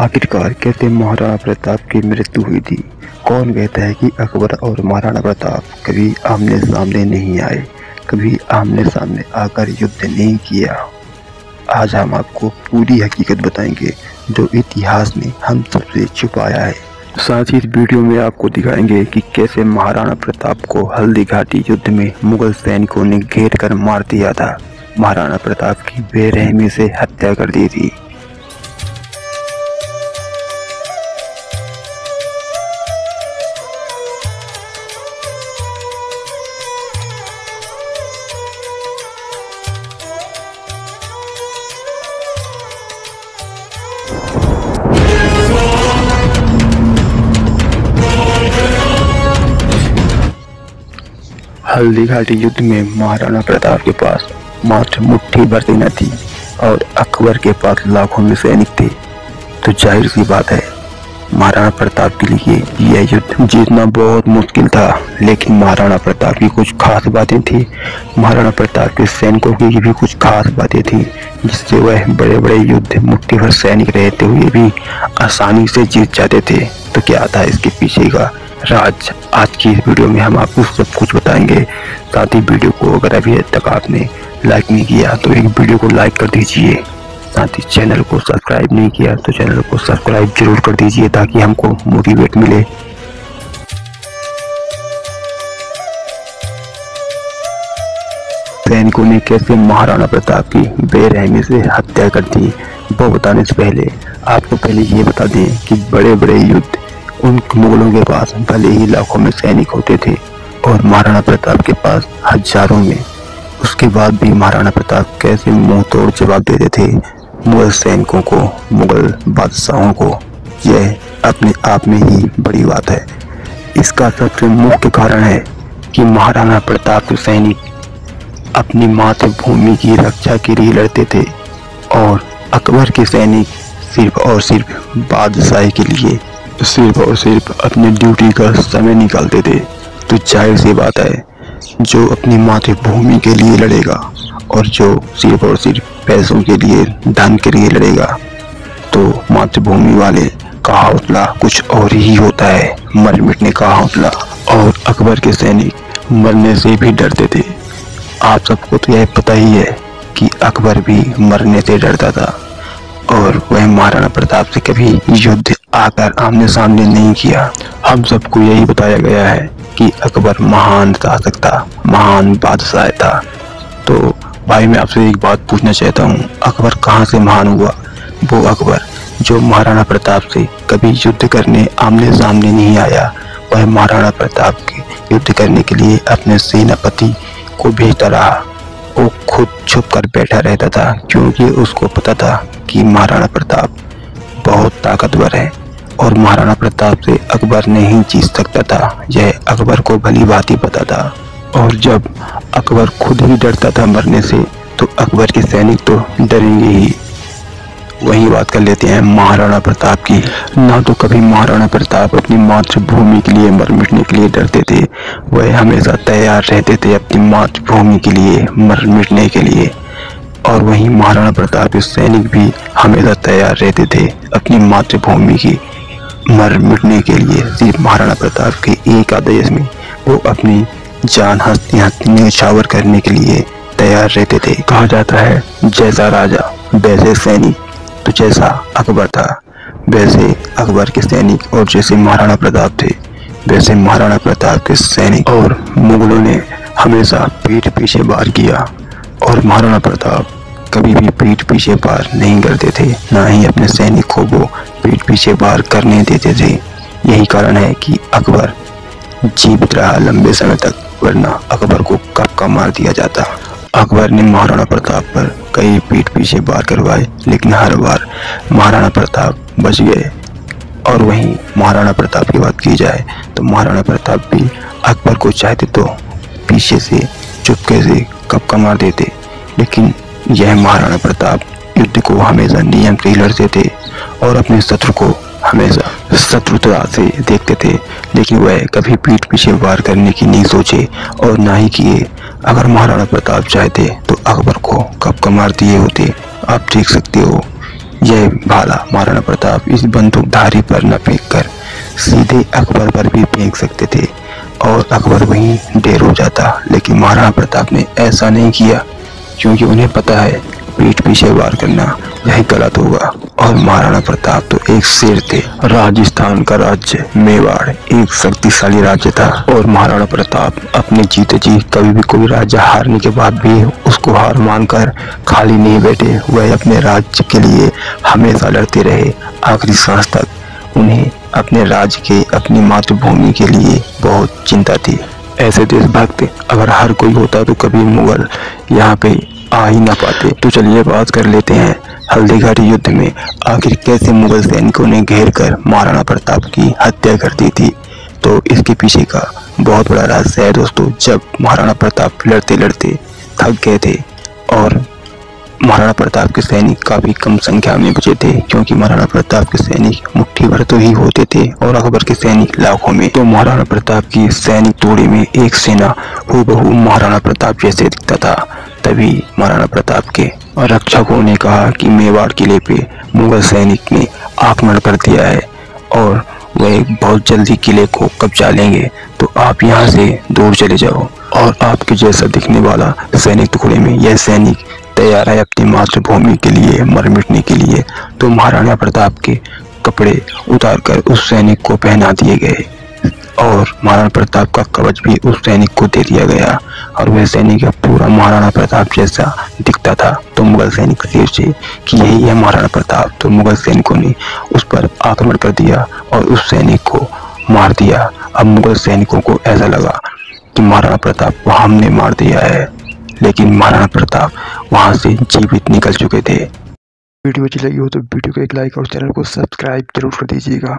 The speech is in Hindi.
आखिरकार कैसे महाराणा प्रताप की मृत्यु हुई थी। कौन कहता है कि अकबर और महाराणा प्रताप कभी आमने सामने नहीं आए, कभी आमने सामने आकर युद्ध नहीं किया। आज हम आपको पूरी हकीकत बताएंगे जो इतिहास ने हम सबसे छुपाया है। साथ ही इस वीडियो में आपको दिखाएंगे कि कैसे महाराणा प्रताप को हल्दी घाटी युद्ध में मुगल सैनिकों ने घेर कर मार दिया था। महाराणा प्रताप की बेरहमी से हत्या कर दी थी। हल्दी घाटी युद्ध में महाराणा प्रताप के पास मात्र मुट्ठी भर सेना थी और अकबर के पास लाखों में सैनिक थे। तो जाहिर सी बात है महाराणा प्रताप के लिए यह युद्ध जीतना बहुत मुश्किल था। लेकिन महाराणा प्रताप की कुछ खास बातें थी, महाराणा प्रताप के सैनिकों की भी कुछ खास बातें थी जिससे वह बड़े बड़े युद्ध मुट्ठी भर सैनिक रहते हुए भी आसानी से जीत जाते थे। तो क्या था इसके पीछे का राज, आज की इस वीडियो में हम आपको सब कुछ बताएंगे। साथ ही वीडियो को अगर अभी तक आपने लाइक नहीं किया तो एक वीडियो को लाइक कर दीजिए। साथ ही चैनल को सब्सक्राइब नहीं किया तो चैनल को सब्सक्राइब जरूर कर दीजिए ताकि हमको मोटिवेट मिले। सैनिकों ने कैसे महाराणा प्रताप की बेरहमी से हत्या कर दी वो बताने से पहले आपको पहले ये बता दें कि बड़े बड़े युद्ध उन मुगलों के पास भले ही लाखों में सैनिक होते थे और महाराणा प्रताप के पास हजारों में, उसके बाद भी महाराणा प्रताप कैसे मुंह तोड़ जवाब देते थे मुगल सैनिकों को, मुगल बादशाहों को। यह अपने आप में ही बड़ी बात है। इसका सबसे मुख्य कारण है कि महाराणा प्रताप के सैनिक अपनी मातृभूमि की रक्षा के लिए लड़ते थे और अकबर के सैनिक सिर्फ और सिर्फ बादशाही के लिए, सिर्फ और सिर्फ अपनी ड्यूटी का समय निकालते थे। तो जाहिर सी बात है जो अपनी मातृभूमि के लिए लड़ेगा और जो सिर्फ और सिर्फ पैसों के लिए, धन के लिए लड़ेगा तो मातृभूमि वाले का हौसला कुछ और ही होता है, मर मिटने का हौसला। और अकबर के सैनिक मरने से भी डरते थे। आप सबको तो यह पता ही है कि अकबर भी मरने से डरता था और वह महाराणा प्रताप से कभी युद्ध आकर आमने सामने नहीं किया। हम सबको यही बताया गया है कि अकबर महान शासक था, महान बादशाह था। तो भाई मैं आपसे एक बात पूछना चाहता हूँ, अकबर कहाँ से महान हुआ? वो अकबर जो महाराणा प्रताप से कभी युद्ध करने आमने सामने नहीं आया, वह महाराणा प्रताप के युद्ध करने के लिए अपने सेनापति को भेजता रहा। वो खुद छुप कर बैठा रहता था क्योंकि उसको पता था कि महाराणा प्रताप बहुत ताकतवर है और महाराणा प्रताप से अकबर नहीं जीत सकता था। यह अकबर को भली भांति पता था। और जब अकबर खुद ही डरता था मरने से तो अकबर के सैनिक तो डरेंगे ही। वही बात कर लेते हैं महाराणा प्रताप की। ना तो कभी महाराणा प्रताप अपनी मातृभूमि के लिए मर मिटने के लिए डरते थे, वह हमेशा तैयार रहते थे अपनी मातृभूमि के लिए मर मिटने के लिए। और वहीं महाराणा प्रताप के सैनिक भी हमेशा तैयार रहते थे अपनी मातृभूमि की मर मिटने के लिए। सिर्फ महाराणा प्रताप के एक आदेश में वो अपनी जान हस्ती न्यौछावर करने के लिए तैयार रहते थे। कहा जाता है जैसा राजा वैसे सैनिक। तो जैसा अकबर था वैसे अकबर के सैनिक और जैसे महाराणा प्रताप थे वैसे महाराणा प्रताप के सैनिक। और मुगलों ने हमेशा पीठ पीछे वार किया और महाराणा प्रताप कभी भी पीठ पीछे वार नहीं करते थे, ना ही अपने सैनिक को वो पीठ पीछे वार करने देते थे। यही कारण है कि अकबर जीवित रहा लंबे समय तक, वरना अकबर को कब का मार दिया जाता। अकबर ने महाराणा प्रताप पर कई पीठ पीछे वार करवाए लेकिन हर बार महाराणा प्रताप बच गए। और वहीं महाराणा प्रताप की बात की जाए तो महाराणा प्रताप भी अकबर को चाहते तो पीछे से चुपके से कब का मार देते, लेकिन यह महाराणा प्रताप युद्ध को हमेशा नियम से लड़ते थे और अपने शत्रु को हमेशा शत्रुता से देखते थे। लेकिन वह कभी पीठ पीछे वार करने की नहीं सोचे और ना ही किए। अगर महाराणा प्रताप चाहते तो अकबर को कब का मार दिए होते। आप देख सकते हो यह भाला महाराणा प्रताप इस बंदूकधारी पर न फेंक कर सीधे अकबर पर भी फेंक सकते थे और अकबर वहीं ढेर हो जाता, लेकिन महाराणा प्रताप ने ऐसा नहीं किया क्योंकि उन्हें पता है पीठ पीछे वार करना यही गलत होगा। और महाराणा प्रताप तो एक शेर थे। राजस्थान का राज्य मेवाड़ एक शक्तिशाली राज्य था और महाराणा प्रताप अपने जीते जी कभी भी कोई राज्य हारने के बाद भी उसको हार मानकर खाली नहीं बैठे। वह अपने राज्य के लिए हमेशा लड़ते रहे, आखिरी सांस तक उन्हें अपने राज्य के, अपनी मातृभूमि के लिए बहुत चिंता थी। ऐसे देशभक्त अगर हर कोई होता तो कभी मुगल यहाँ पे आ ही ना पाते। तो चलिए बात कर लेते हैं हल्दीघाटी युद्ध में आखिर कैसे मुगल सैनिकों ने घेर कर महाराणा प्रताप की हत्या कर दी थी। तो इसके पीछे का बहुत बड़ा रहस्य है दोस्तों। जब महाराणा प्रताप लड़ते लड़ते थक गए थे और महाराणा प्रताप के सैनिक काफी कम संख्या में बचे थे, क्योंकि महाराणा प्रताप के सैनिक मुट्ठी भर तो ही होते थे और अकबर के सैनिक लाखों में। तो महाराणा प्रताप की सैनिक टोली में एक सेना हूबहू महाराणा प्रताप जैसे दिखता था। तभी महाराणा प्रताप के रक्षकों ने कहा कि मेवाड़ किले पे मुगल सैनिक ने आक्रमण कर दिया है और वह बहुत जल्दी किले को कब्जा लेंगे, तो आप यहाँ से दूर चले जाओ। और आपके जैसा दिखने वाला सैनिक टुकड़े में यह सैनिक तैयार है अपनी मातृभूमि के लिए मर मिटने के लिए। तो महाराणा प्रताप के कपड़े उतारकर उस सैनिक को पहना दिए गए और महाराणा प्रताप का कवच भी उस सैनिक को दे दिया गया और वह सैनिक पूरा महाराणा प्रताप जैसा दिखता था। तो मुगल सैनिक सोचे कि यही है महाराणा प्रताप। तो मुगल सैनिकों ने उस पर आक्रमण कर दिया और उस सैनिक को मार दिया। अब मुगल सैनिकों को ऐसा लगा कि महाराणा प्रताप को हमने मार दिया है, लेकिन महाराणा प्रताप वहां से जीवित निकल चुके थे। वीडियो अच्छी लगी हो तो वीडियो को एक लाइक और चैनल को सब्सक्राइब जरूर कर दीजिएगा।